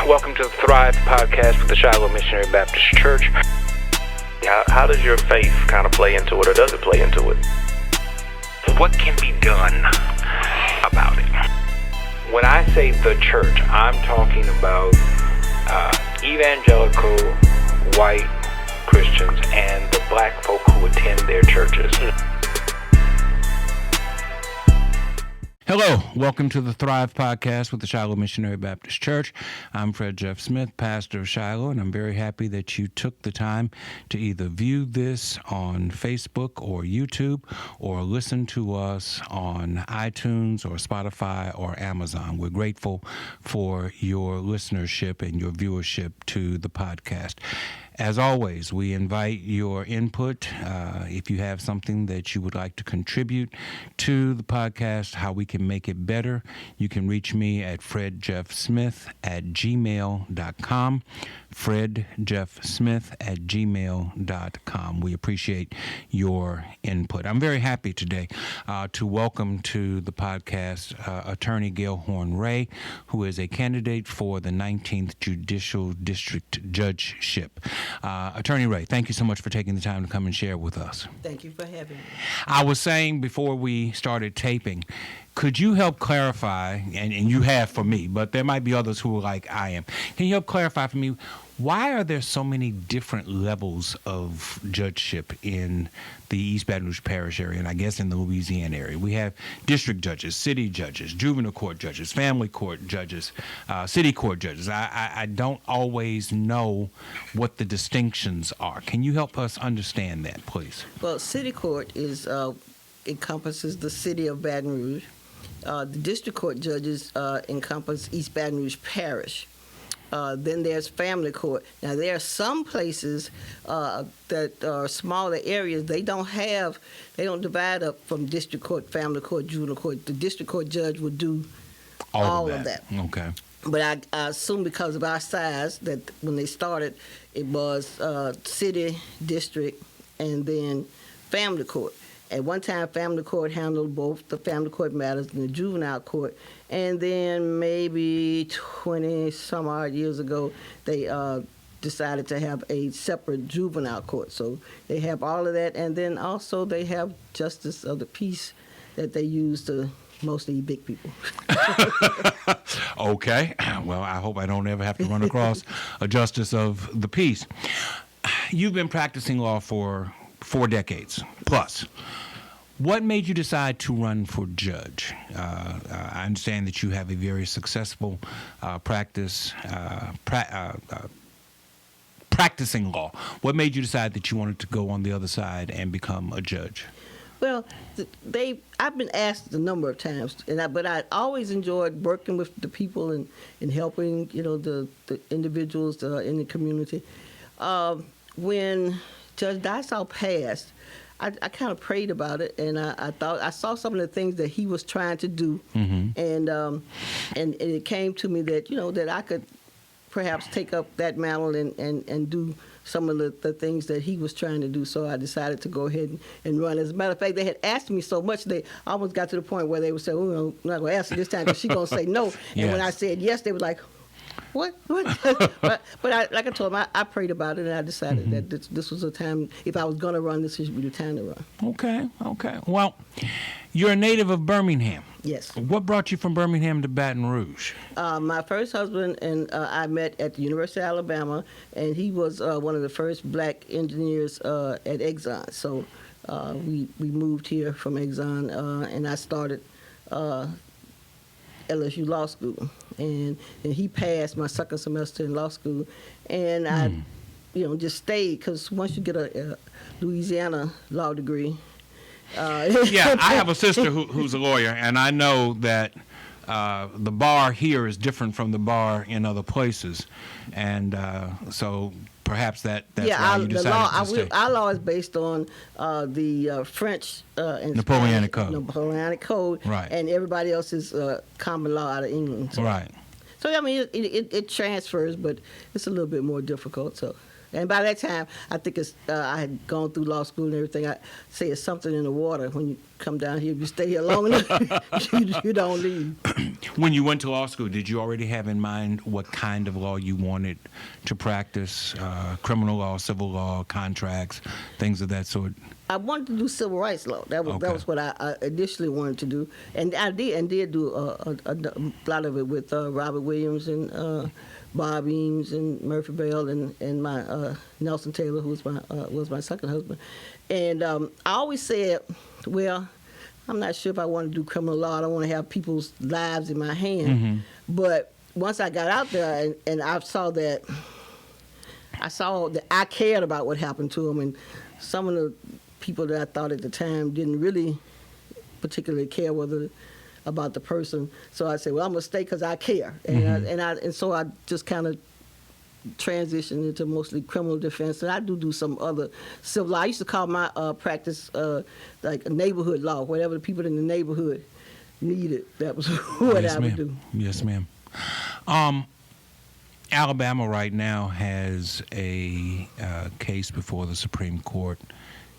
Welcome to the Thrive podcast with the Shiloh Missionary Baptist Church. How does your faith kind of play into it, or does it play into it? What can be done about it? When I say the church, I'm talking about evangelical white Christians and the black folk who attend their churches. Hello, welcome to the Thrive podcast with the Shiloh Missionary Baptist Church. I'm Fred Jeff Smith, pastor of Shiloh, and I'm very happy that you took the time to either view this on Facebook or YouTube or listen to us on iTunes or Spotify or Amazon. We're grateful for your listenership and your viewership to the podcast. As always, we invite your input. If you have something that you would like to contribute to the podcast, how we can make it better, you can reach me at fredjeffsmith@gmail.com. fredjeffsmith@gmail.com. We appreciate your input. I'm very happy today to welcome to the podcast Attorney Gail Horne Ray, who is a candidate for the 19th Judicial District Judgeship. Attorney Ray, thank you so much for taking the time to come and share with us. Thank you for having me. I was saying before we started taping, could you help clarify, and you have for me, but there might be others who are like I am. Can you help clarify for me, why are there so many different levels of judgeship in the East Baton Rouge Parish area, and I guess in the Louisiana area? We have district judges, city judges, juvenile court judges, family court judges, city court judges. I don't always know what the distinctions are. Can you help us understand that, please? Well, city court encompasses the city of Baton Rouge. The district court judges encompass East Baton Rouge Parish. Then there's family court. Now, there are some places that are smaller areas. They don't divide up from district court, family court, juvenile court. The district court judge would do all of that. Okay. But I assume because of our size that when they started, it was city, district, and then family court. At one time, family court handled both the family court matters and the juvenile court. And then maybe 20-some-odd years ago, they decided to have a separate juvenile court. So they have all of that. And then also they have justice of the peace that they use to mostly evict people. Okay. Well, I hope I don't ever have to run across a justice of the peace. You've been practicing law for 4 decades plus. What made you decide to run for judge? I understand that you have a very successful practicing law. What made you decide that you wanted to go on the other side and become a judge? Well, I've been asked a number of times, but I always enjoyed working with the people and helping, the individuals in the community. When Judge Dysall passed, I kind of prayed about it, and I thought I saw some of the things that he was trying to do, and it came to me that that I could perhaps take up that mantle and do some of the things that he was trying to do. So I decided to go ahead and run. As a matter of fact, they had asked me so much they almost got to the point where they would say, "Oh, I'm not going to ask her this time because she's going to say no." Yes. And when I said yes, they were like, What? but like I told them, I prayed about it, and I decided that this was a time, if I was going to run, this should be the time to run. Okay. Well, you're a native of Birmingham. Yes. What brought you from Birmingham to Baton Rouge? My first husband and I met at the University of Alabama, and he was one of the first black engineers at Exxon. So we moved here from Exxon, and I started LSU Law School, and he passed my second semester in law school, and I, just stayed because once you get a Louisiana law degree. Yeah, I have a sister who's a lawyer, and I know that the bar here is different from the bar in other places, and so perhaps that's why you decided to stay. Our law is based on the French and Napoleonic Spanish, Code. Napoleonic Code, right. And everybody else is common law out of England. So. Right. So, I mean, it transfers, but it's a little bit more difficult. So, and by that time, I think I had gone through law school and everything. I say it's something in the water when come down here. If you stay here long enough, you don't leave. When you went to law school, did you already have in mind what kind of law you wanted to practice? Criminal law, civil law, contracts, things of that sort? I wanted to do civil rights law. That was what I initially wanted to do, and I did do a lot of it with Robert Williams and Bob Eames and Murphy Bell and my Nelson Taylor, who was my second husband. And I always said, well, I'm not sure if I want to do criminal law. I don't want to have people's lives in my hand. Mm-hmm. But once I got out there and I saw that I cared about what happened to them, and some of the people that I thought at the time didn't really particularly care about the person. So I said, well, I'm gonna stay because I care, and so I just kind of transitioned into mostly criminal defense, and I do some other civil law. I used to call my practice like neighborhood law. Whatever the people in the neighborhood needed, that was what I would do. Yes, ma'am. Alabama right now has a case before the Supreme Court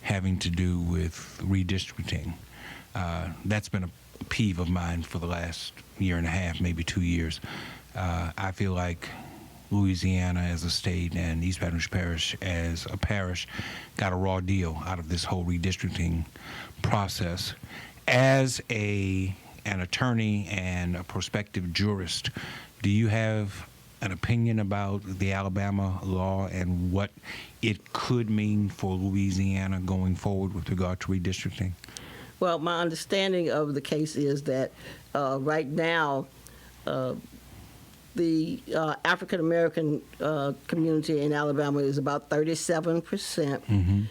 having to do with redistricting. That's been a peeve of mine for the last year and a half, maybe 2 years. I feel like Louisiana as a state and East Baton Rouge Parish as a parish got a raw deal out of this whole redistricting process. As an attorney and a prospective jurist, do you have an opinion about the Alabama law and what it could mean for Louisiana going forward with regard to redistricting? Well, my understanding of the case is that right now the African American community in Alabama is about 37%. Mm-hmm.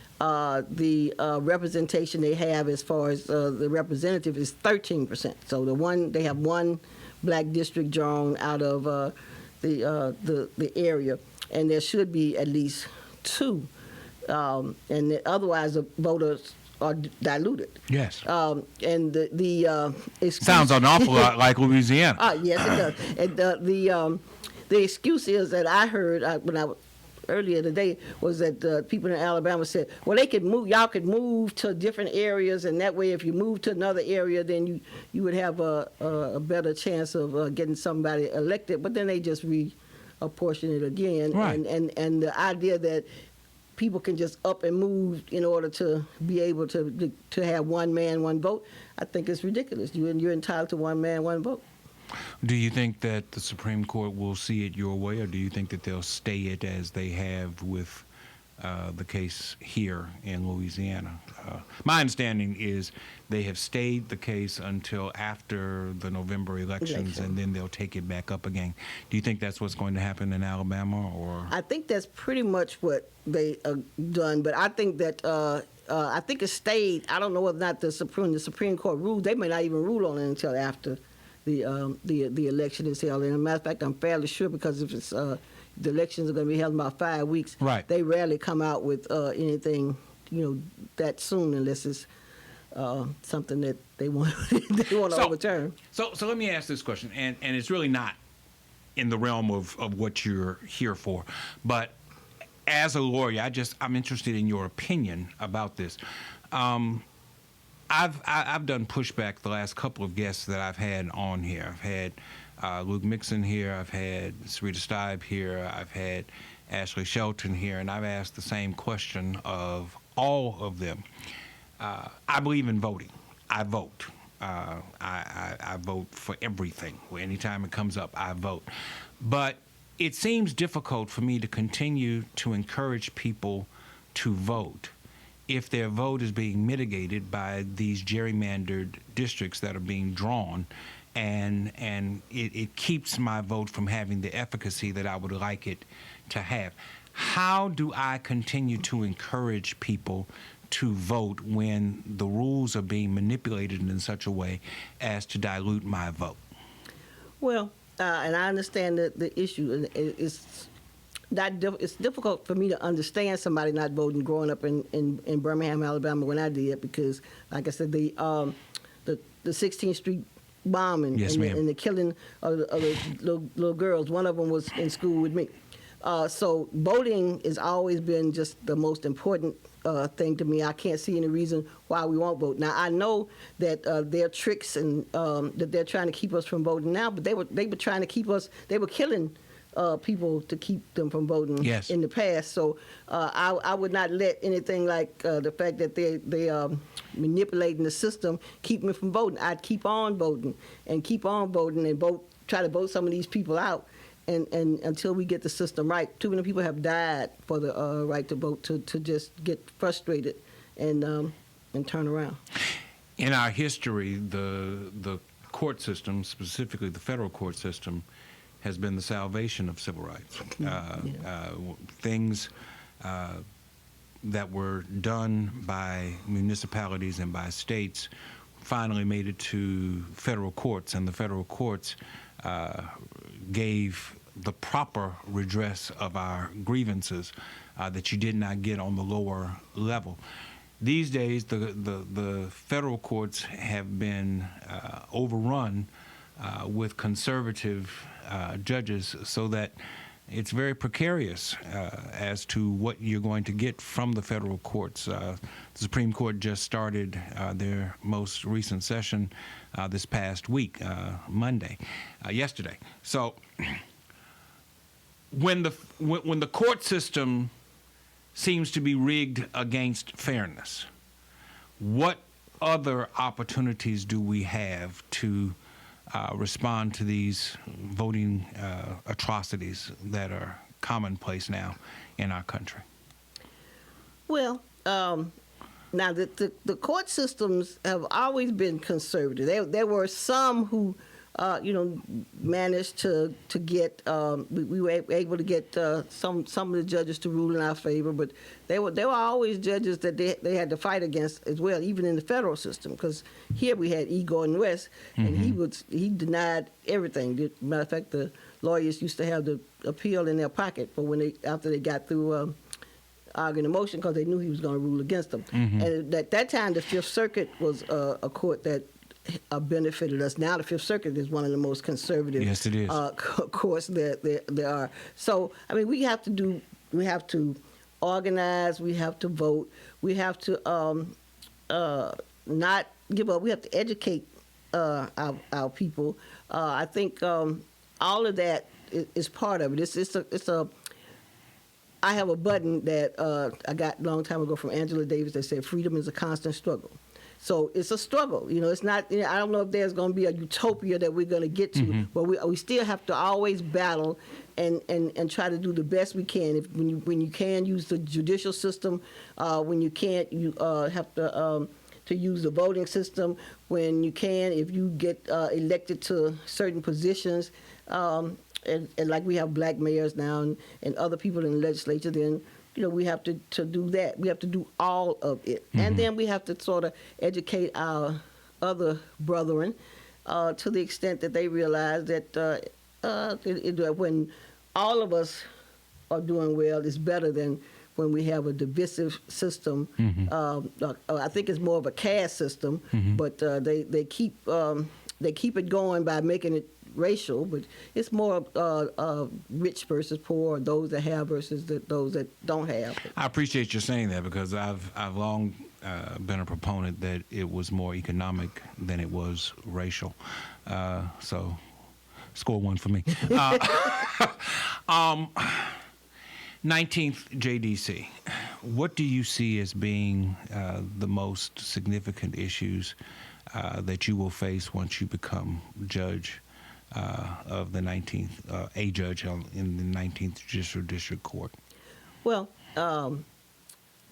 The representation they have as far as the representative is 13%. So they have one black district drawn out of the area, and there should be at least two, and otherwise the voters are diluted. Yes. And the excuse, sounds an awful lot like Louisiana. Yes, it does. And the excuse is that I heard when I was earlier today was that people in Alabama said, well, y'all could move to different areas, and that way if you move to another area, then you would have a better chance of getting somebody elected. But then they just reapportion it again. Right. And the idea that people can just up and move in order to be able to have one man, one vote, I think it's ridiculous. You're entitled to one man, one vote. Do you think that the Supreme Court will see it your way, or do you think that they'll stay it as they have with the case here in Louisiana? My understanding is they have stayed the case until after the November elections, and then they'll take it back up again. Do you think that's what's going to happen in Alabama, or? I think that's pretty much what they done, but I think that I think it stayed. I don't know whether or not the Supreme Court ruled. They may not even rule on it until after the election is held. And as a matter of fact, I'm fairly sure, because if it's the elections are going to be held in about 5 weeks, right, they rarely come out with anything that soon, unless it's something that they want to overturn. So let me ask this question, and it's really not in the realm of what you're here for, but as a lawyer, I'm interested in your opinion about this. I've done pushback the last couple of guests that I've had on here. I've had Luke Mixon here. I've had T.H.R.I.V.E. here. I've had Ashley Shelton here, and I've asked the same question of all of them. I believe in voting. I vote. I vote for everything. Anytime it comes up, I vote. But it seems difficult for me to continue to encourage people to vote if their vote is being mitigated by these gerrymandered districts that are being drawn, and it keeps my vote from having the efficacy that I would like it to have. How do I continue to encourage people to vote when the rules are being manipulated in such a way as to dilute my vote? Well, and I understand the issue, and it's difficult for me to understand somebody not voting growing up in Birmingham, Alabama, when I did, because, like I said, the 16th Street bombing, yes, and the killing of the little girls, one of them was in school with me. So voting has always been just the most important thing to me. I can't see any reason why we won't vote. Now, I know that there are tricks and that they're trying to keep us from voting now, but they were trying to keep us, they were killing people to keep them from voting in the past. So I would not let anything like the fact that they are manipulating the system keep me from voting. I'd keep on voting and try to vote some of these people out. And until we get the system right. Too many people have died for the right to vote to just get frustrated and turn around. In our history, the court system, specifically the federal court system, has been the salvation of civil rights. Things that were done by municipalities and by states finally made it to federal courts, and the federal courts gave the proper redress of our grievances that you did not get on the lower level. These days, the federal courts have been overrun with conservative judges, so that it's very precarious as to what you're going to get from the federal courts. The Supreme Court just started their most recent session this past week, yesterday. So when the court system seems to be rigged against fairness, what other opportunities do we have to respond to these voting atrocities that are commonplace now in our country? Well, now the court systems have always been conservative. There were some who, managed to get. We were able to get some of the judges to rule in our favor, but there were always judges that they had to fight against as well, even in the federal system. Because here we had E. Gordon West, and he denied everything. Matter of fact, the lawyers used to have the appeal in their pocket for after they got through arguing the motion, because they knew he was going to rule against them. And at that time, the Fifth Circuit was a court that benefited us. Now the Fifth Circuit is one of the most conservative courts there are. So I mean, we have to organize, we have to vote, we have to not give up, we have to educate our people. I think all of that is part of it. I have a button that I got a long time ago from Angela Davis that said, "Freedom is a constant struggle." So it's a struggle. It's not. I don't know if there's going to be a utopia that we're going to get to, but we still have to always battle and try to do the best we can. When you can use the judicial system, when you can't, you have to use the voting system. When you can, if you get elected to certain positions, and like we have black mayors now and other people in the legislature, then we have to do that. We have to do all of it. And then we have to sort of educate our other brethren to the extent that they realize that when all of us are doing well, it's better than when we have a divisive system. I think it's more of a caste system, but they keep it going by making it racial, but it's more rich versus poor, those that have versus those that don't have. I appreciate you saying that, because I've long been a proponent that it was more economic than it was racial. So score one for me. 19th JDC, what do you see as being the most significant issues that you will face once you become judge of the 19th, a judge in the 19th Judicial District Court? Well,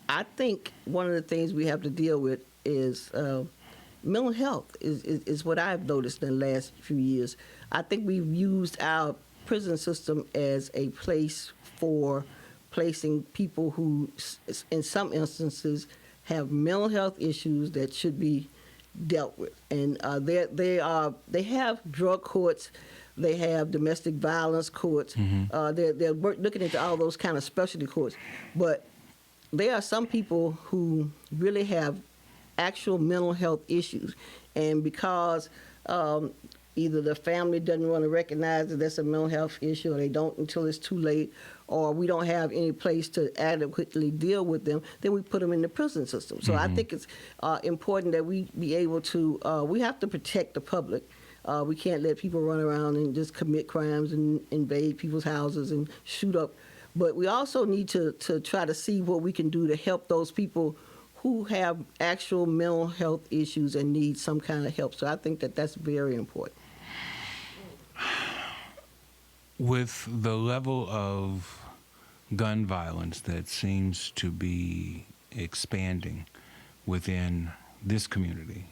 I think one of the things we have to deal with is mental health is what I've noticed in the last few years. I think we've used our prison system as a place for placing people who, in some instances, have mental health issues that should be dealt with. And they have drug courts, they have domestic violence courts. They're looking into all those kind of specialty courts. But there are some people who really have actual mental health issues, and because either the family doesn't want to recognize that that's a mental health issue, or they don't until it's too late, or we don't have any place to adequately deal with them, then we put them in the prison system. So I think it's important that we be able to, we have to protect the public. We can't let people run around and just commit crimes and invade people's houses and shoot up. But we also need to try to see what we can do to help those people who have actual mental health issues and need some kind of help. So I think that that's very important. With the level of gun violence that seems to be expanding within this community,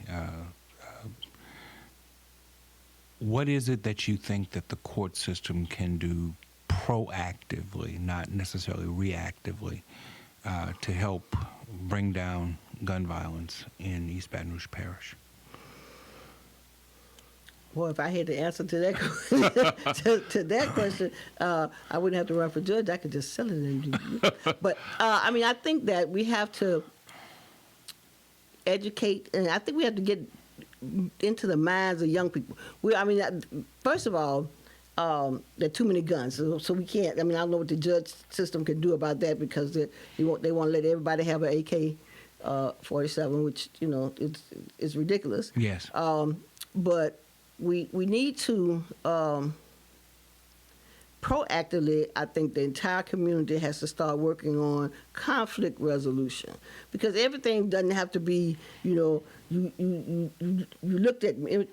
what is it that you think that the court system can do proactively, not necessarily reactively, to help bring down gun violence in East Baton Rouge Parish? Well, if I had to answer to that to that question, I wouldn't have to run for judge. I could just sell it and do. But I mean, I think that we have to educate, and I think we have to get into the minds of young people. First of all, there are too many guns, so we can't. I mean, I don't know what the judge system can do about that, because they want to let everybody have an AK-47, which is ridiculous. Yes. But we need to proactively, I think the entire community has to start working on conflict resolution, because everything doesn't have to be, you looked at me.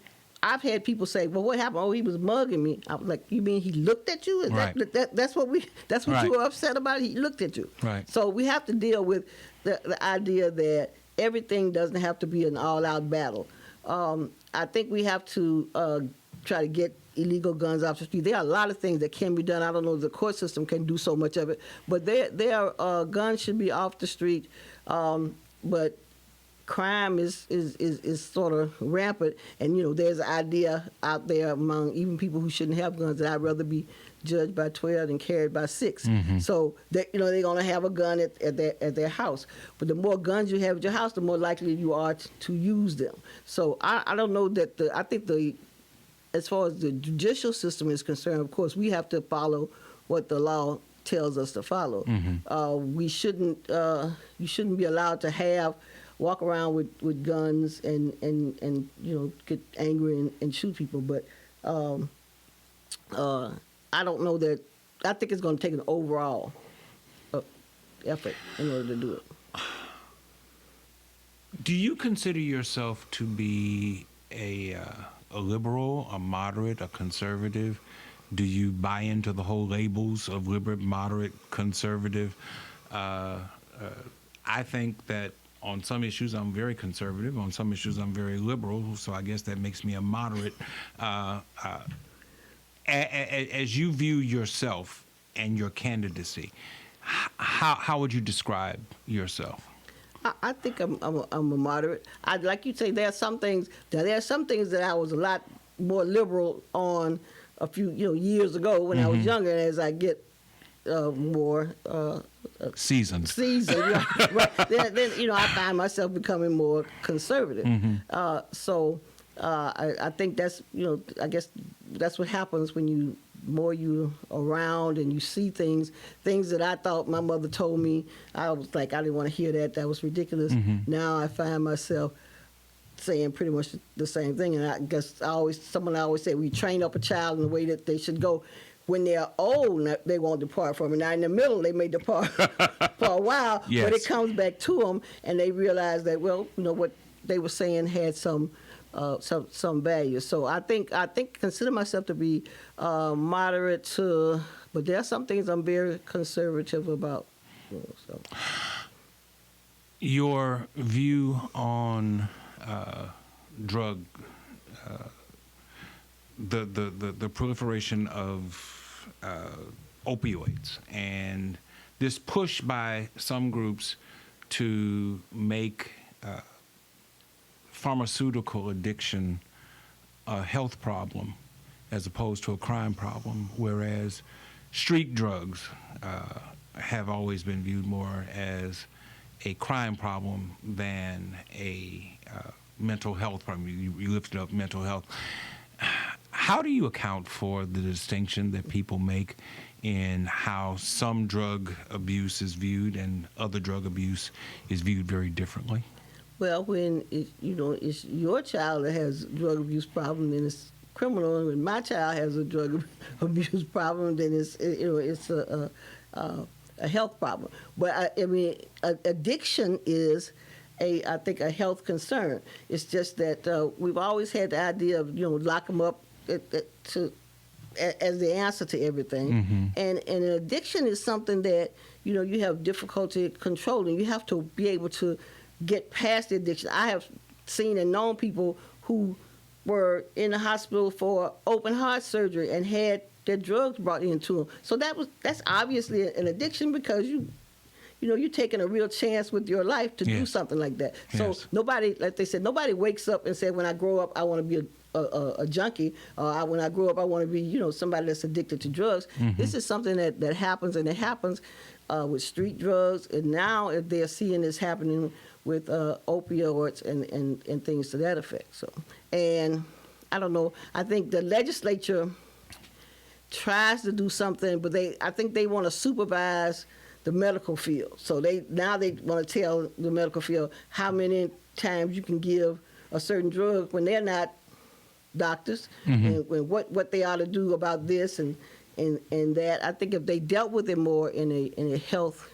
I've had people say, "Well, what happened? Oh, he was mugging me." I was like, "You mean he looked at you? Is right. That's what right. you were upset about? He looked at you." Right. So we have to deal with the idea that everything doesn't have to be an all-out battle. I think we have to try to get illegal guns off the street. There are a lot of things that can be done. I don't know if the court system can do so much of it, but guns should be off the street. But crime is sort of rampant, and there's an idea out there among even people who shouldn't have guns that I'd rather be judged by 12 than carried by 6. Mm-hmm. So that they're gonna have a gun at their house. But the more guns you have at your house, the more likely you are to use them. So I don't know that I think as far as the judicial system is concerned, of course, we have to follow what the law tells us to follow. Mm-hmm. You shouldn't be allowed to walk around with guns and get angry and shoot people. But I don't know that. I think it's going to take an overall effort in order to do it. Do you consider yourself to be a liberal, a moderate, a conservative? Do you buy into the whole labels of liberal, moderate, conservative? I think that on some issues I'm very conservative. On some issues I'm very liberal. So I guess that makes me a moderate. As you view yourself and your candidacy, how would you describe yourself? I think I'm a moderate. Like you say, there are some things that I was a lot more liberal on a few years ago when I was younger. And as I get more seasoned, right? Then I find myself becoming more conservative. So I think that's I guess that's what happens when you're around and you see things that I thought my mother told me. I was like, I didn't want to hear that. That was ridiculous. Now I find myself saying pretty much the same thing. And I guess someone always said, we train up a child in the way that they should go. When they're old, they won't depart from it. Now in the middle, they may depart for a while, yes. But it comes back to them, and they realize that what they were saying had some value. So I consider myself to be moderate to, but there are some things I'm very conservative about. So. Your view on drug, the proliferation of opioids, and this push by some groups to make pharmaceutical addiction a health problem as opposed to a crime problem, whereas street drugs have always been viewed more as a crime problem than a mental health problem. You lifted up mental health. How do you account for the distinction that people make in how some drug abuse is viewed and other drug abuse is viewed very differently? Well, when it's your child that has a drug abuse problem, then it's criminal. And when my child has a drug abuse problem, then it's a health problem. But addiction is I think a health concern. It's just that we've always had the idea of lock them up as the answer to everything. Mm-hmm. And an addiction is something that you have difficulty controlling. You have to be able to get past the addiction. I have seen and known people who were in the hospital for open heart surgery and had their drugs brought into them. So that's obviously an addiction, because you're taking a real chance with your life to do something like that. So nobody, like they said, nobody wakes up and said, when I grow up, I want to be a junkie. When I grow up, I want to be, somebody that's addicted to drugs. Mm-hmm. This is something that happens, and it happens with street drugs. And now if they're seeing this happening with opioids and things to that effect. So, and I don't know, I think the legislature tries to do something, but I think they want to supervise the medical field. So they want to tell the medical field how many times you can give a certain drug when they're not doctors, Mm-hmm. and what they ought to do about this and that. I think if they dealt with it more in a health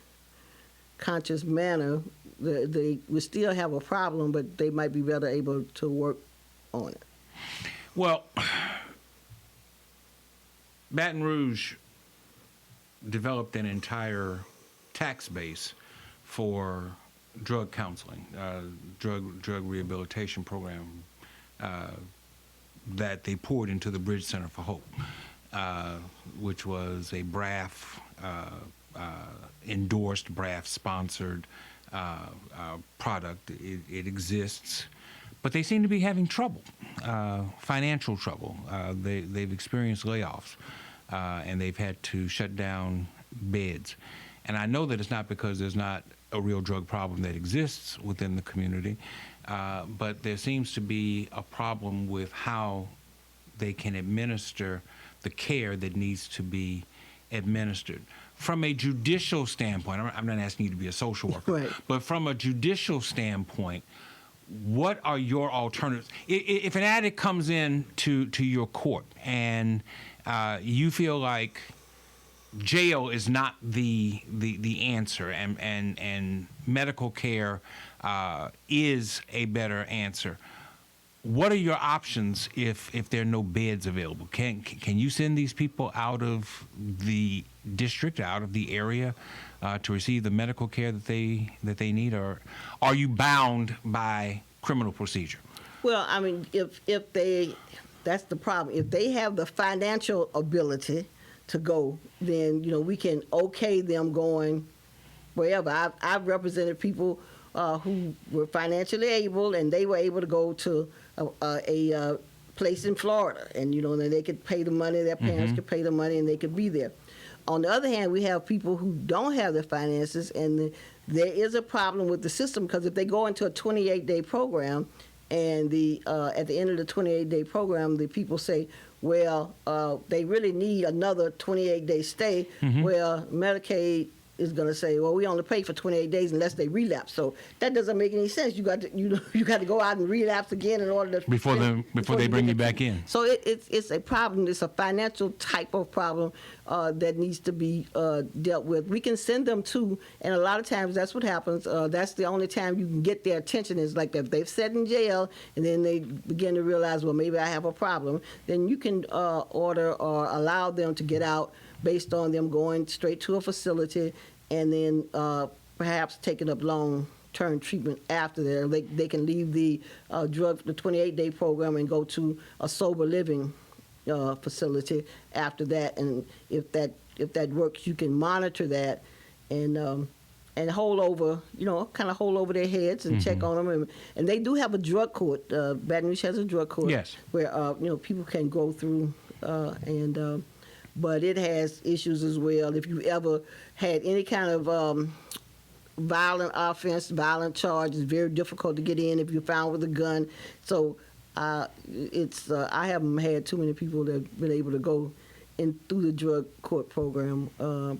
conscious manner, they would still have a problem, but they might be better able to work on it. Well, Baton Rouge developed an entire tax base for drug counseling, drug rehabilitation program that they poured into the Bridge Center for Hope, which was a BRAF endorsed, BRAF sponsored product. It exists, but they seem to be having trouble, financial trouble. They've experienced layoffs, and they've had to shut down beds. And I know that it's not because there's not a real drug problem that exists within the community, but there seems to be a problem with how they can administer the care that needs to be administered. From a judicial standpoint, I'm not asking you to be a social worker, right, but from a judicial standpoint, what are your alternatives? If an addict comes in to your court and you feel like jail is not the answer, and medical care is a better answer, what are your options if there are no beds available? Can you send these people out of the district, out of the area, to receive the medical care that they need, or are you bound by criminal procedure? Well, I mean, that's the problem. If they have the financial ability to go, then we can okay them going wherever. I've represented people who were financially able, and they were able to go to a place in Florida, and then they could pay the money. Their parents could pay the money, and they could be there. On the other hand, we have people who don't have the finances, and there is a problem with the system, because if they go into a 28-day program, and at the end of the 28-day program, the people say, well, they really need another 28-day stay. Well, Medicaid is going to say, well, we only pay for 28 days unless they relapse. So that doesn't make any sense. You got to go out and relapse again in order to before they bring you back in. So it's a problem. It's a financial type of problem that needs to be dealt with. We can send them to, and a lot of times that's what happens. That's the only time you can get their attention, is like if they've sat in jail and then they begin to realize, well, maybe I have a problem, then you can order or allow them to get out based on them going straight to a facility, and then perhaps taking up long-term treatment after that. They can leave the 28-day program and go to a sober living facility after that. And if that works, you can monitor that and hold over, kind of hold over their heads and check on them. And they do have a drug court. Baton Rouge has a drug court, yes, where people can go through but it has issues as well. If you ever had any kind of violent offense, violent charge, it's very difficult to get in if you're found with a gun. So I haven't had too many people that have been able to go in through the drug court program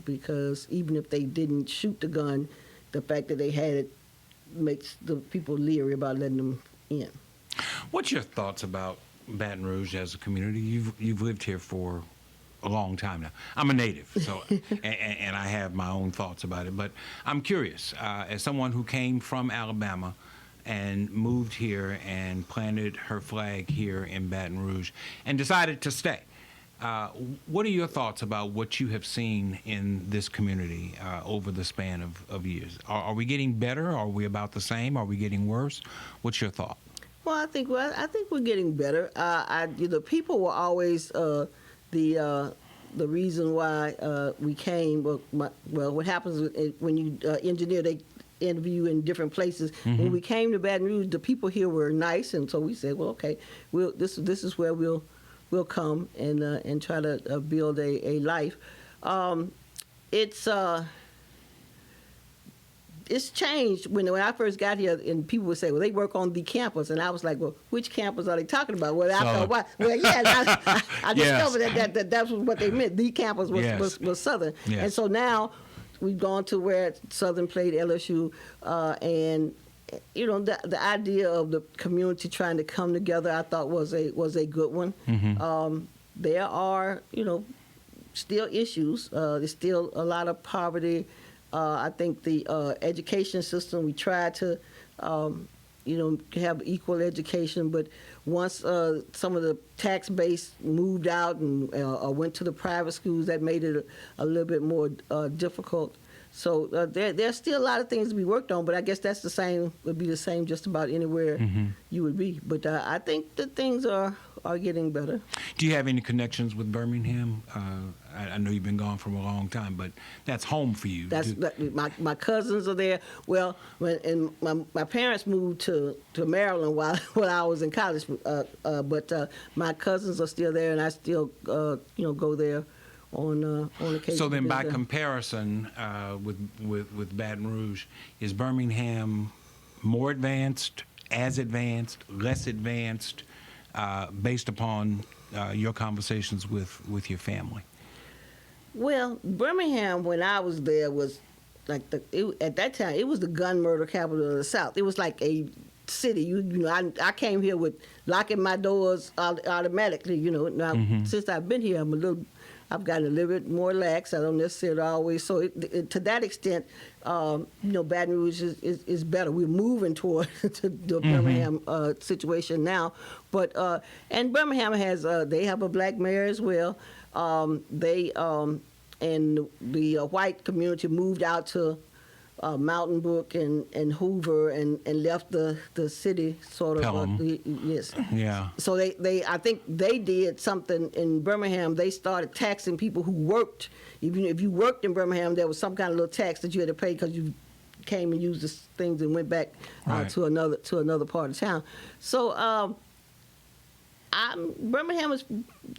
because even if they didn't shoot the gun, the fact that they had it makes the people leery about letting them in. What's your thoughts about Baton Rouge as a community? You've lived here for a long time now. I'm a native, so and I have my own thoughts about it. But I'm curious, as someone who came from Alabama and moved here and planted her flag here in Baton Rouge and decided to stay. What are your thoughts about what you have seen in this community over the span of years? Are we getting better? Are we about the same? Are we getting worse? What's your thought? Well, I think we're getting better. People were always the reason why we came. What happens when you engineer, they interview in different places. When we came to Baton Rouge, the people here were nice, and so we said, well, okay, this is where we'll come and try to build a life. It's changed. When I first got here, and people would say, well, they work on the campus. And I was like, well, which campus are they talking about? Well, I thought, well, yeah, I discovered that was what they meant. The campus was Southern. Yes. And so now we've gone to where Southern played LSU, and the idea of the community trying to come together, I thought was a good one. There are, still issues. There's still a lot of poverty. I think the education system, we tried to, have equal education, but once some of the tax base moved out and went to the private schools, that made it a little bit more difficult. So there's still a lot of things to be worked on, but I guess would be the same just about anywhere you would be. But I think that things are getting better. Do you have any connections with Birmingham? I know you've been gone for a long time, but that's home for you. My cousins are there. Well, my parents moved to Maryland while I was in college, but my cousins are still there, and I still go there on occasion. So then, by comparison with Baton Rouge, is Birmingham more advanced, as advanced, less advanced, based upon your conversations with your family? Well, Birmingham, when I was there, was like at that time it was the gun murder capital of the South. It was like a city. I came here with locking my doors automatically. Now since I've been here, I've gotten a little bit more lax. I don't necessarily always. So to that extent, Baton Rouge is better. We're moving toward the Birmingham situation now, but and Birmingham has they have a black mayor as well. And the white community moved out to Mountain Brook and Hoover and left the city sort of. Pelham. Yes. Yeah. So I think they did something in Birmingham. They started taxing people who worked. Even if you worked in Birmingham, there was some kind of little tax that you had to pay because you came and used the things and went back to another part of town. So Birmingham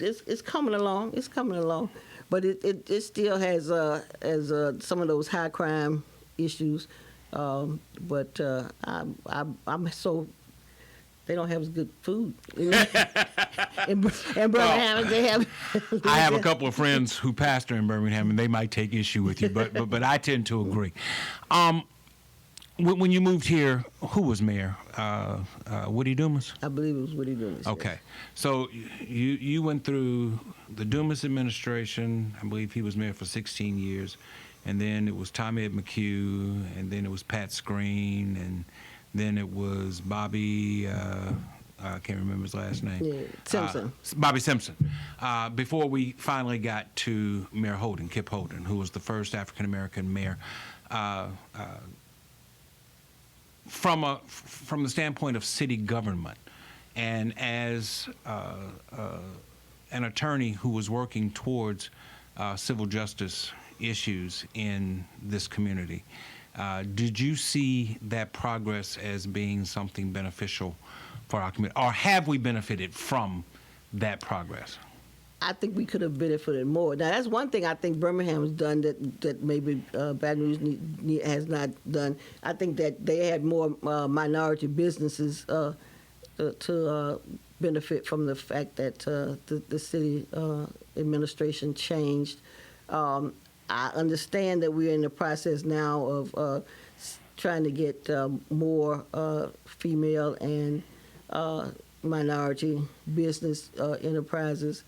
is coming along. It's coming along, but it still has some of those high crime issues. But I'm so they don't have as good food in Birmingham as they have. I have a couple of friends who pastor in Birmingham, and they might take issue with you, but I tend to agree. When you moved here, who was mayor? Woody Dumas? I believe it was Woody Dumas. Okay. Yes. So you went through the Dumas administration. I believe he was mayor for 16 years. And then it was Tommy McHugh, and then it was Pat Screen, and then it was Bobby, I can't remember his last name. Yeah, Simpson. Bobby Simpson. Before we finally got to Mayor Holden, Kip Holden, who was the first African-American mayor. From the standpoint of city government, and as an attorney who was working towards civil justice issues in this community, did you see that progress as being something beneficial for our community, or have we benefited from that progress? I think we could have benefited more. Now, that's one thing I think Birmingham has done that maybe Baton Rouge has not done. I think that they had more minority businesses to benefit from the fact that the city administration changed. I understand that we're in the process now of trying to get more female and minority business enterprises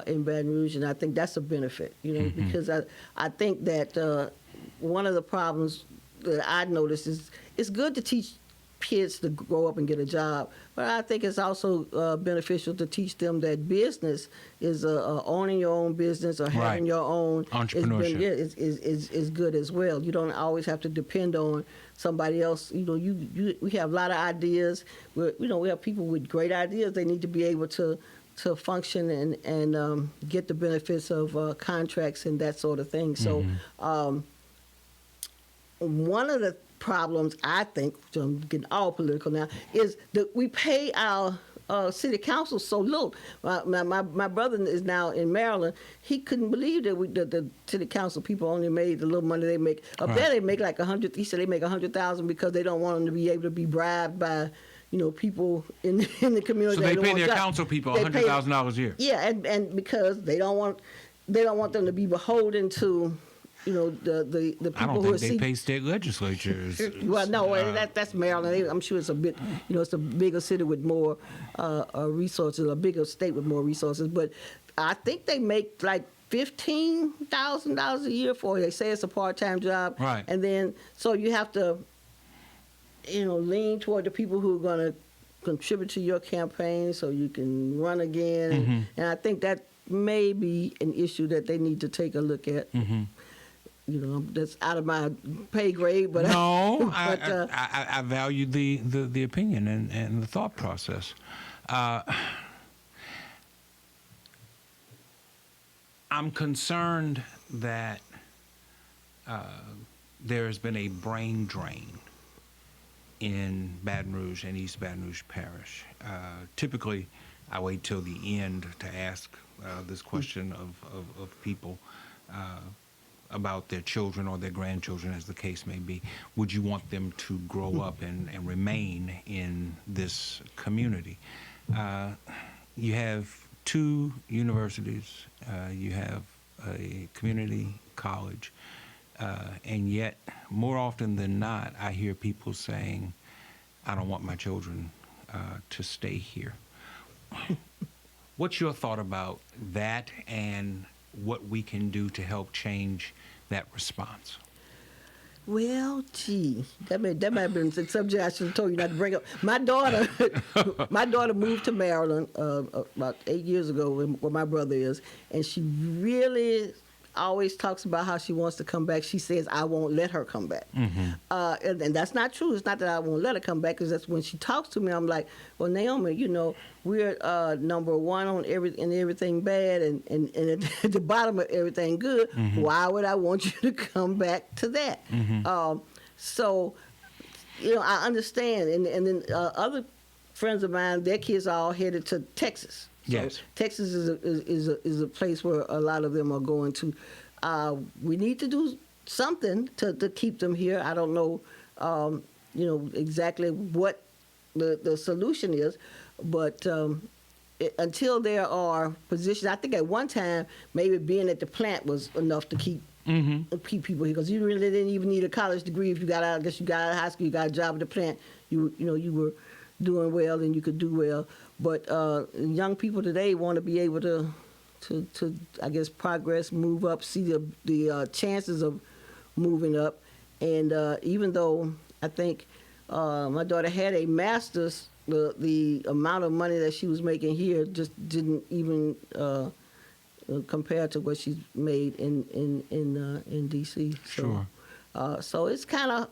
in Baton Rouge, and I think that's a benefit, because I think that one of the problems that I noticed is it's good to teach kids to grow up and get a job, but I think it's also beneficial to teach them that business is owning your own business or having your own entrepreneurship is good as well. You don't always have to depend on somebody else. We have a lot of ideas. We have people with great ideas. They need to be able to function and get the benefits of contracts and that sort of thing. So one of the problems, I think, which I'm getting all political now, is that we pay our city council so little. My brother is now in Maryland. He couldn't believe that the city council people only made the little money they make. Up there they make like 100. He said they make 100,000 because they don't want them to be able to be bribed by people in the community. So they pay their council people $100,000 a year. Yeah, and because they don't want them to be beholden to the people I don't who are think they pay state legislatures. Well, no, that's Maryland. I'm sure it's a bit, it's a bigger city with more resources, a bigger state with more resources. But I think they make like $15,000 a year for it. They say it's a part-time job. Right. And then, so you have to, lean toward the people who are going to contribute to your campaign so you can run again. And I think that may be an issue that they need to take a look at. That's out of my pay grade, but no, I value the opinion and the thought process. I'm concerned that there has been a brain drain in Baton Rouge and East Baton Rouge Parish. Typically, I wait till the end to ask this question of people about their children or their grandchildren, as the case may be. Would you want them to grow up and remain in this community? You have 2 universities, you have a community college, and yet more often than not, I hear people saying, I don't want my children to stay here. What's your thought about that and what we can do to help change that response? Well, gee, that might have been the subject I should have told you not to bring up. My daughter moved to Maryland about 8 years ago, where my brother is, and she really always talks about how she wants to come back. She says, I won't let her come back. And that's not true. It's not that I won't let her come back, because that's when she talks to me, I'm like, well, Naomi, we're number one on everything bad and at the bottom of everything good. Why would I want you to come back to that? So, I understand. And then other friends of mine, their kids are all headed to Texas. So yes. Texas is a place where a lot of them are going to. We need to do something to keep them here. I don't know, exactly what the solution is, but until there are positions, I think at one time maybe being at the plant was enough to keep people here, because you really didn't even need a college degree if you got out. I guess you got out of high school, you got a job at the plant. You were doing well and you could do well. But young people today want to be able to I guess progress, move up, see the chances of moving up. And even though I think my daughter had a master's, the amount of money that she was making here just didn't even compare to what she's made in D.C. So, sure. So it's kind of,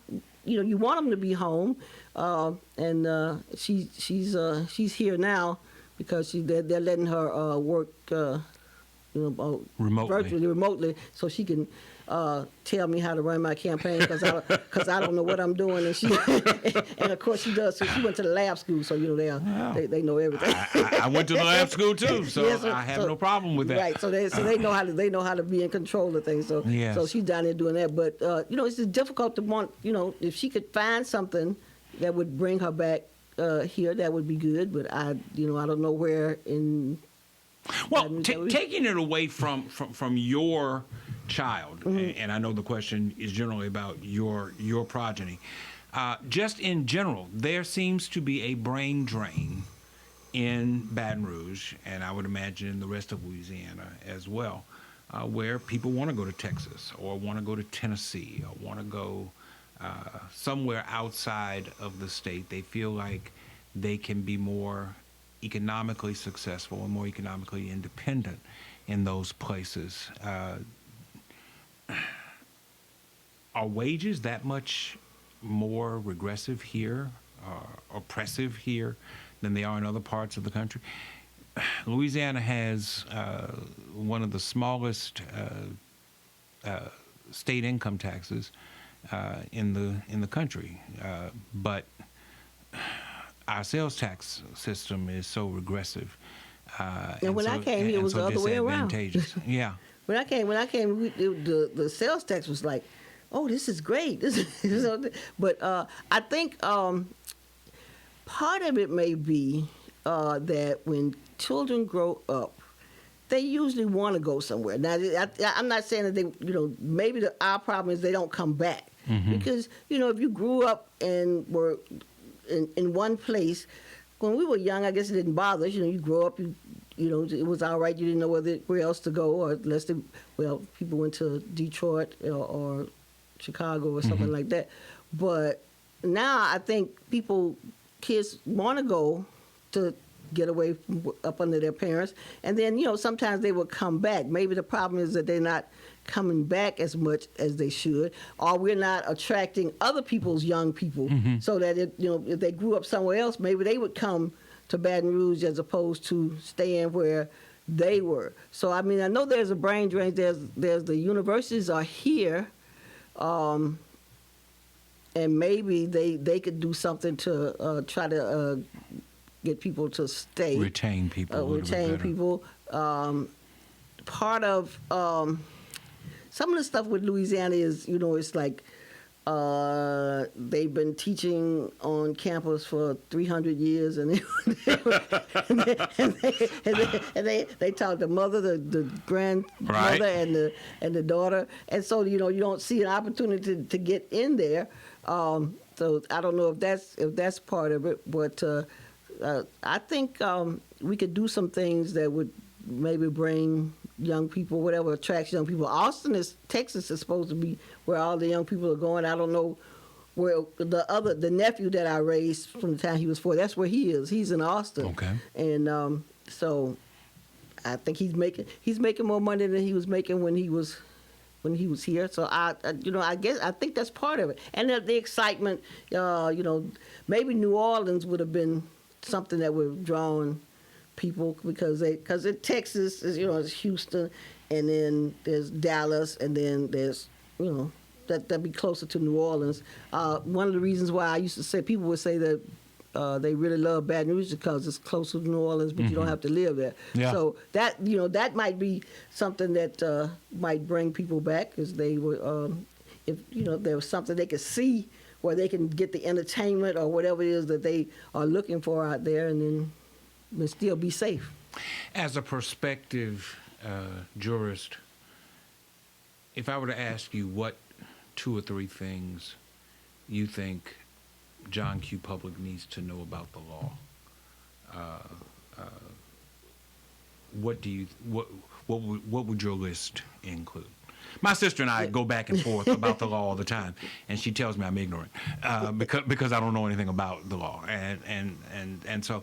you want them to be home, and she's here now because they're letting her work, remotely, so she can tell me how to run my campaign, because I don't know what I'm doing, and of course she does. So she went to the lab school, so they know everything. I went to the lab school too, so yes, I have no problem with that. Right, so they know how to be in control of things. So yes. So she's down there doing that. But it's just difficult to want, if she could find something that would bring her back here, that would be good. But I don't know where in. Well, taking it away from your child, and I know the question is generally about your progeny. Just in general, there seems to be a brain drain in Baton Rouge, and I would imagine in the rest of Louisiana as well, where people want to go to Texas or want to go to Tennessee or want to go somewhere outside of the state. They feel like they can be more economically successful and more economically independent in those places. Are wages that much more regressive here, oppressive here, than they are in other parts of the country? Louisiana has one of the smallest state income taxes in the country, but our sales tax system is so regressive. And when I came here, it was the other way around. Yeah. When I came, the sales tax was like, oh, this is great. But I think part of it may be that when children grow up, they usually want to go somewhere. Now, I'm not saying that they, maybe our problem is they don't come back. Because, if you grew up and were in one place, when we were young, I guess it didn't bother us. You grow up, it was all right. You didn't know where else to go, or unless people went to Detroit or Chicago or something like that. But now I think kids want to go to get away from up under their parents, and then sometimes they will come back. Maybe the problem is that they're not coming back as much as they should, or we're not attracting other people's young people, so that if they grew up somewhere else, maybe they would come to Baton Rouge as opposed to staying where they were. So I know there's a brain drain. There's the universities are here, and maybe they could do something to try to get people to stay, retain people, part of some of the stuff with Louisiana is, it's like they've been teaching on campus for 300 years, and they taught the mother, the grandmother, and the daughter, and so you don't see an opportunity to get in there. So I don't know if that's part of it, but I think we could do some things that would maybe bring young people, whatever attracts young people. Texas is supposed to be where all the young people are going. I don't know where the nephew that I raised from the time he was 4, that's where he is. He's in Austin. Okay. And so I think he's making more money than he was making when he was here. So I think that's part of it. And the excitement, maybe New Orleans would have been something that would have drawn people, because in Texas is it's Houston, and then there's Dallas, and then there's that'd be closer to New Orleans. One of the reasons why I used to say, people would say that they really love Baton Rouge because it's closer to New Orleans, but you don't have to live there. Yeah. So that that might be something that might bring people back, because they were if there was something they could see where they can get the entertainment or whatever it is that they are looking for out there, and then still be safe. As a prospective jurist, if I were to ask you what 2 or 3 things you think John Q. Public needs to know about the law, what would your list include? My sister and I go back and forth about the law all the time, and she tells me I'm ignorant because I don't know anything about the law, and so.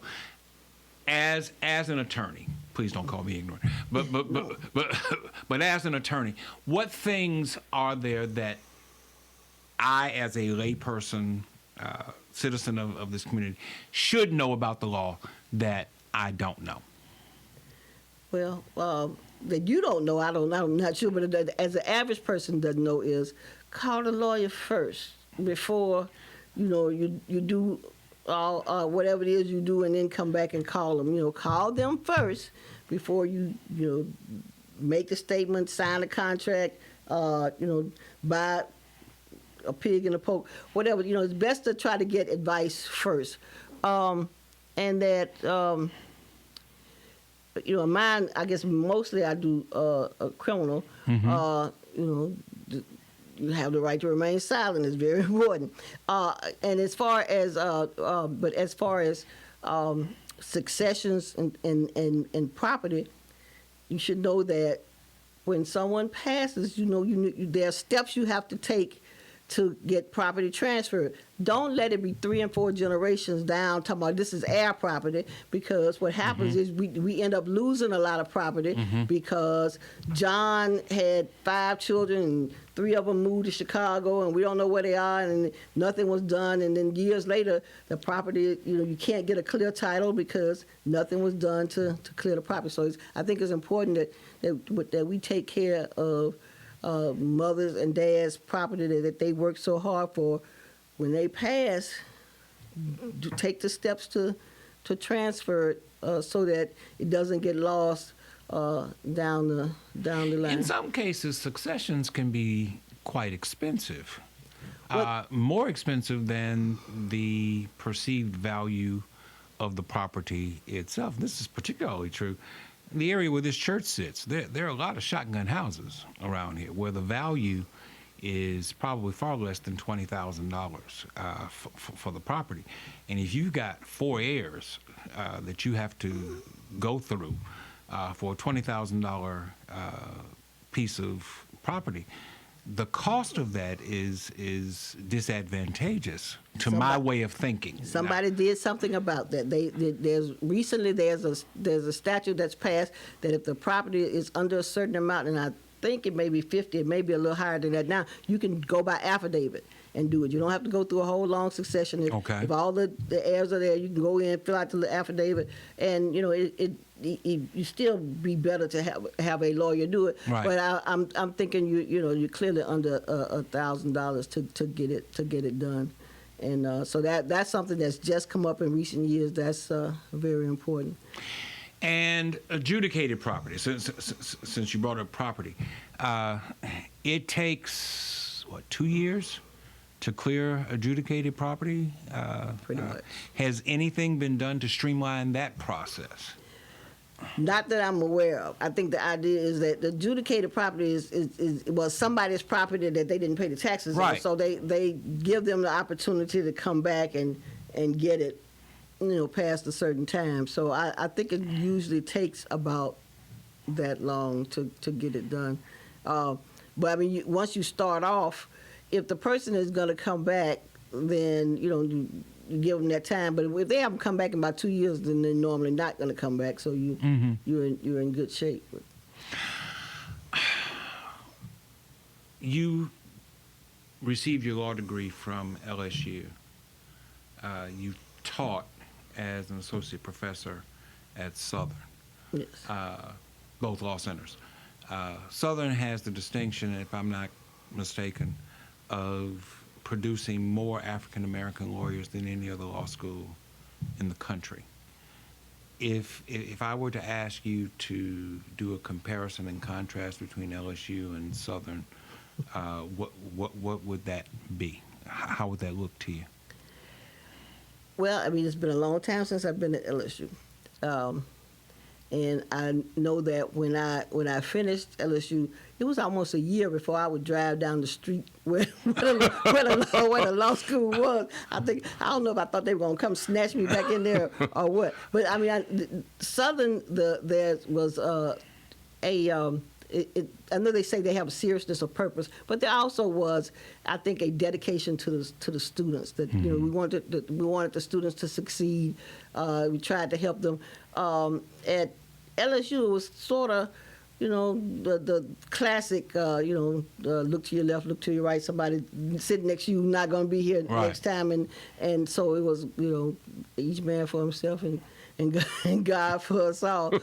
As an attorney, please don't call me ignorant. But as an attorney, what things are there that I, as a layperson, citizen of this community, should know about the law that I don't know? Well, that you don't know, I'm not sure, but as an average person doesn't know, is call the lawyer first before you do whatever it is you do, and then come back and call them. Call them first before you make a statement, sign a contract, buy a pig in a poke, whatever. It's best to try to get advice first. And that mine. I guess mostly I do a criminal. You have the right to remain silent is very important. And as far as successions and property, you should know that when someone passes, there are steps you have to take to get property transferred. Don't let it be 3 and 4 generations down talking about this is our property, because what happens is we end up losing a lot of property because John had 5 children and 3 of them moved to Chicago and we don't know where they are and nothing was done, and then years later the property, you can't get a clear title because nothing was done to clear the property. So I think it's important that we take care of mothers and dads' property that they work so hard for. When they pass, to take the steps to transfer it so that it doesn't get lost down the line. In some cases, successions can be quite expensive, more expensive than the perceived value of the property itself. This is particularly true in the area where this church sits. There are a lot of shotgun houses around here where the value is probably far less than $20,000 for the property. And if you've got 4 heirs that you have to go through for a $20,000 piece of property, the cost of that is disadvantageous to my way of thinking. Somebody did something about that. There's a statute that's passed that if the property is under a certain amount, and I think it may be 50, it may be a little higher than that now, you can go by affidavit and do it. You don't have to go through a whole long succession. If all the heirs are there, you can go in, fill out the affidavit, and you still be better to have a lawyer do it. Right. But I'm thinking you're clearly under $1,000 to get it done, and so that's something that's just come up in recent years. That's very important. And adjudicated property, since you brought up property, it takes, 2 years to clear adjudicated property? Pretty much. Has anything been done to streamline that process? Not that I'm aware of. I think the idea is that the adjudicated property was somebody's property that they didn't pay the taxes on, so they give them the opportunity to come back and get it, past a certain time. So I think it usually takes about that long to get it done. But I mean, once you start off, if the person is going to come back, then you give them that time. But if they haven't come back in about 2 years, then they're normally not going to come back. So you're in good shape. You received your law degree from LSU. You taught as an associate professor at Southern. Yes. Both law centers. Southern has the distinction, if I'm not mistaken, of producing more African American lawyers than any other law school in the country. If I were to ask you to do a comparison and contrast between LSU and Southern, what would that be? How would that look to you? Well, I mean, it's been a long time since I've been at LSU. And I know that when I finished LSU, it was almost a year before I would drive down the street where the law school was. I don't know if I thought they were going to come snatch me back in there or what. But I mean, Southern, there was I know they say they have a seriousness of purpose, but there also was, I think, a dedication to the students. That we wanted the students to succeed. We tried to help them. At LSU, it was sort of, the classic, look to your left, look to your right. Somebody sitting next to you not going to be here next time, and so it was, each man for himself and God for us all.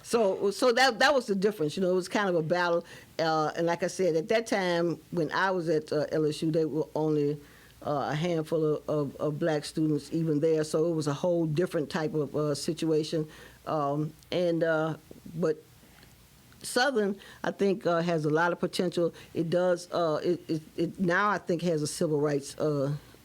So that was the difference. It was kind of a battle. And like I said, at that time when I was at LSU, they were only a handful of black students even there. So it was a whole different type of situation. But Southern, I think, has a lot of potential. It does. It now I think has a civil rights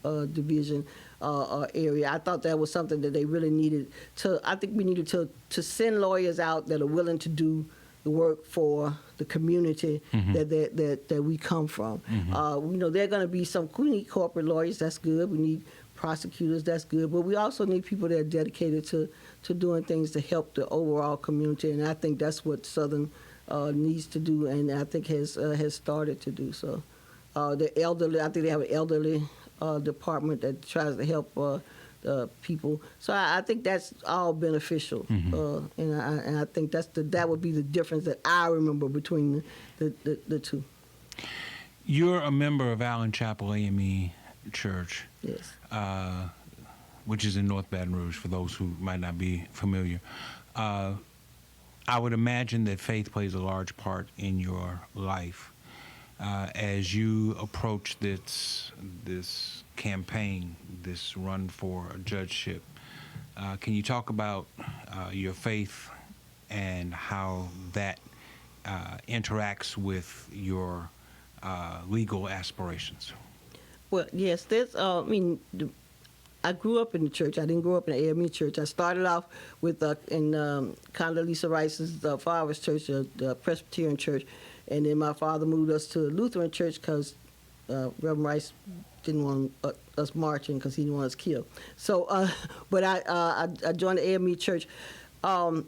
division area. I thought that was something that they really needed to. I think we needed to send lawyers out that are willing to do the work for the community that we come from. There are going to be we need corporate lawyers. That's good. We need prosecutors. That's good. But we also need people that are dedicated to doing things to help the overall community. And I think that's what Southern needs to do, and I think has started to do so. The elderly, I think they have an elderly department that tries to help people. So I think that's all beneficial, and I think that would be the difference that I remember between the two. You're a member of Allen Chapel AME Church, yes, which is in North Baton Rouge, for those who might not be familiar. I would imagine that faith plays a large part in your life. As you approach this campaign, this run for a judgeship, can you talk about your faith and how that interacts with your legal aspirations? Well, yes, I grew up in the church. I didn't grow up in the AME church. I started off with in Condoleezza Rice's father's church, the Presbyterian church, and then my father moved us to Lutheran church because Reverend Rice didn't want us marching because he didn't want us killed. So, but I joined the AME church, and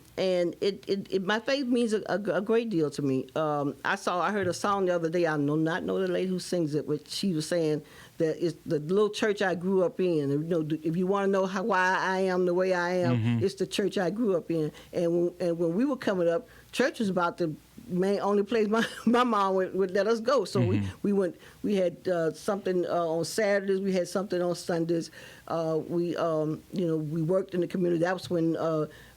my faith means a great deal to me. I heard a song the other day. I do not know the lady who sings it, but she was saying that it's the little church I grew up in. If you want to know why I am the way I am, it's the church I grew up in. And when we were coming up, church was about the only place my mom would let us go. So we went. We had something on Saturdays. We had something on Sundays. We worked in the community. That was when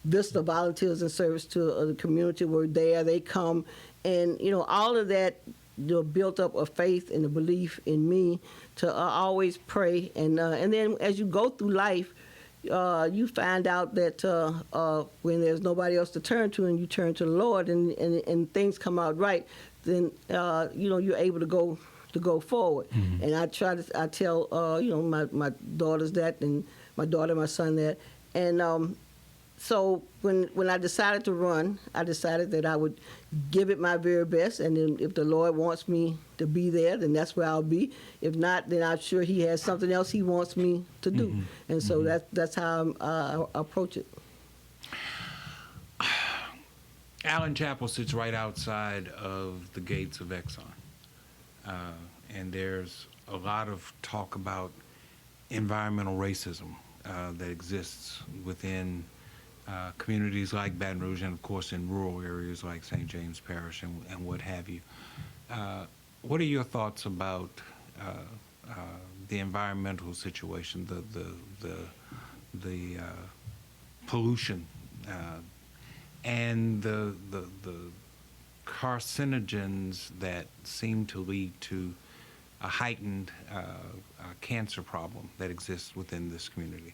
Vista Volunteers in Service to the Community were there. They come, and all of that built up a faith and a belief in me to always pray. And then as you go through life, you find out that when there's nobody else to turn to, and you turn to the Lord, and things come out right, then you're able to go forward. And I tell my daughters that, and my daughter and my son that, and so when I decided to run, I decided that I would give it my very best, and then if the Lord wants me to be there, then that's where I'll be. If not, then I'm sure He has something else He wants me to do, and so that's how I approach it. Allen Chapel sits right outside of the gates of Exxon, and there's a lot of talk about environmental racism that exists within communities like Baton Rouge, and of course in rural areas like St. James Parish and what have you. What are your thoughts about the environmental situation, the pollution, and the carcinogens that seem to lead to a heightened cancer problem that exists within this community?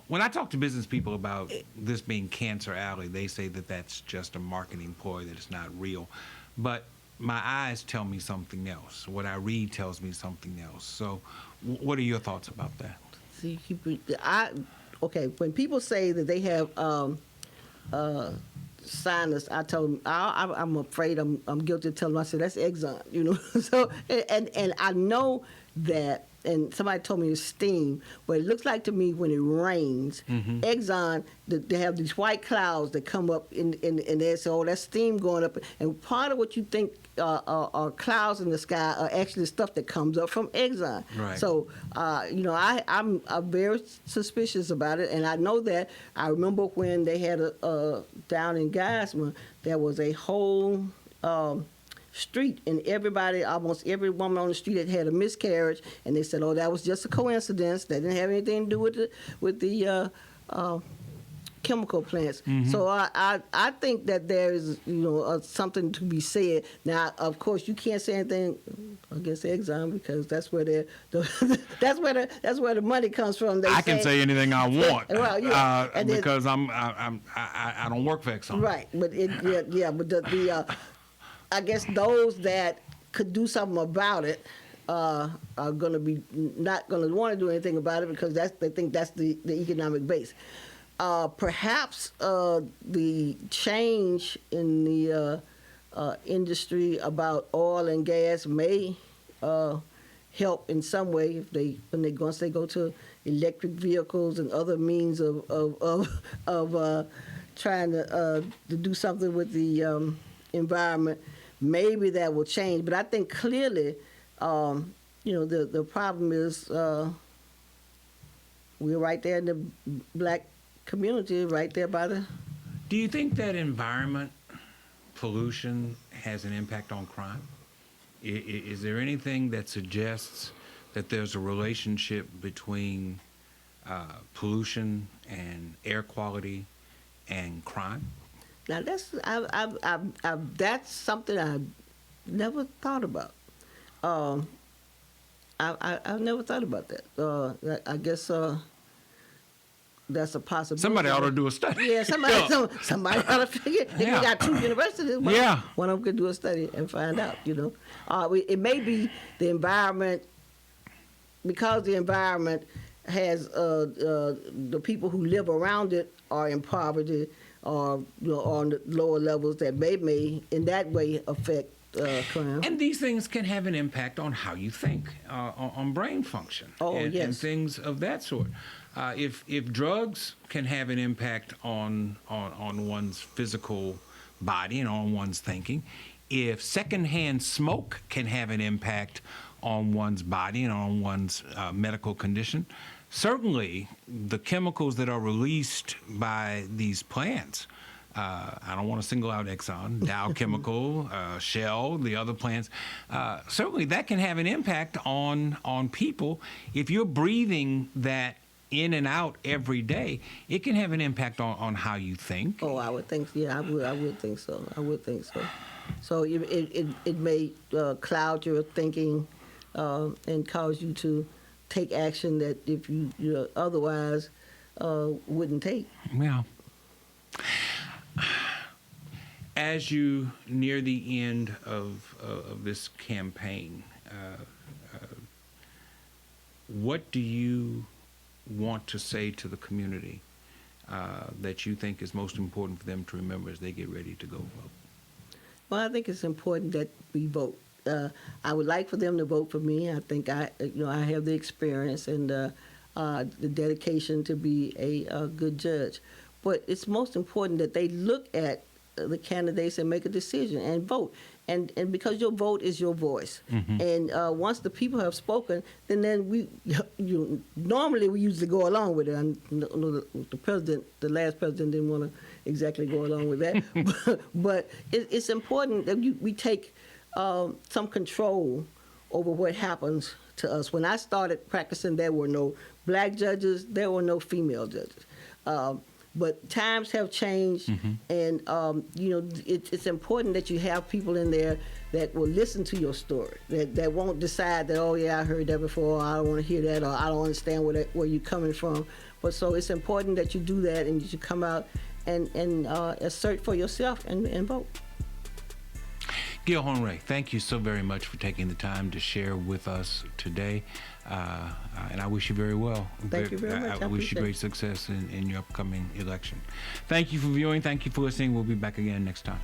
When I talk to business people about this being Cancer Alley, they say that that's just a marketing ploy, that it's not real. But my eyes tell me something else. What I read tells me something else. So what are your thoughts about that? See, when people say that they have sinus, I tell them I'm afraid I'm guilty of telling them. I say that's Exxon, So and I know that. And somebody told me it's steam, but it looks like to me when it rains, Exxon, they have these white clouds that come up and they say, oh, that's steam going up. And part of what you think are clouds in the sky are actually stuff that comes up from Exxon. Right. So, I'm very suspicious about it, and I know that. I remember when they had down in Geismar, there was a whole street, and almost every woman on the street had a miscarriage, and they said, oh, that was just a coincidence. That didn't have anything to do with the chemical plants. So I think that there is something to be said. Now, of course, you can't say anything against Exxon because that's where that's where the money comes from. I can say anything I want. Well, yeah, because I don't work for Exxon. Right, but but I guess those that could do something about it, are going to be not going to want to do anything about it because they think that's the economic base. Perhaps the change in the industry about oil and gas may help in some way if once they go to electric vehicles and other means of trying to do something with the environment. Maybe that will change, but I think clearly, the problem is we're right there in the black community, right there by the. Do you think that environment pollution has an impact on crime? Is there anything that suggests that there's a relationship between pollution and air quality and crime? Now that's something I never thought about. I've never thought about that. I guess that's a possibility. Somebody ought to do a study. Yeah, somebody ought to figure. If we got two universities, one of them could do a study and find out. It may be the environment, because the environment has the people who live around it are in poverty or on the lower levels that may in that way affect crime. And these things can have an impact on how you think, on brain function, and things of that sort. If drugs can have an impact on one's physical body and on one's thinking, if secondhand smoke can have an impact on one's body and on one's medical condition, certainly the chemicals that are released by these plants, I don't want to single out Exxon, Dow Chemical, Shell, the other plants, certainly that can have an impact on people. If you're breathing that in and out every day, it can have an impact on how you think. Oh, I would think, I would think so. I would think so. So it may cloud your thinking and cause you to take action that if you otherwise wouldn't take. Yeah. As you near the end of this campaign, what do you want to say to the community that you think is most important for them to remember as they get ready to go vote? Well, I think it's important that we vote. I would like for them to vote for me. I think I have the experience and the dedication to be a good judge. But it's most important that they look at the candidates and make a decision and vote. And because your vote is your voice. Mm-hmm. And once the people have spoken, then we normally we usually go along with it. I know the last president didn't want to exactly go along with that. but it's important that we take some control over what happens to us. When I started practicing, there were no black judges, there were no female judges. But times have changed, mm-hmm. and it's important that you have people in there that will listen to your story, that won't decide that, oh yeah, I heard that before, I don't want to hear that, or I don't understand where you're coming from. But so it's important that you do that, and you should come out and assert for yourself and vote. Gail Horne Ray, thank you so very much for taking the time to share with us today. And I wish you very well. Thank you very much. I wish you great success in your upcoming election. Thank you for viewing. Thank you for listening. We'll be back again next time.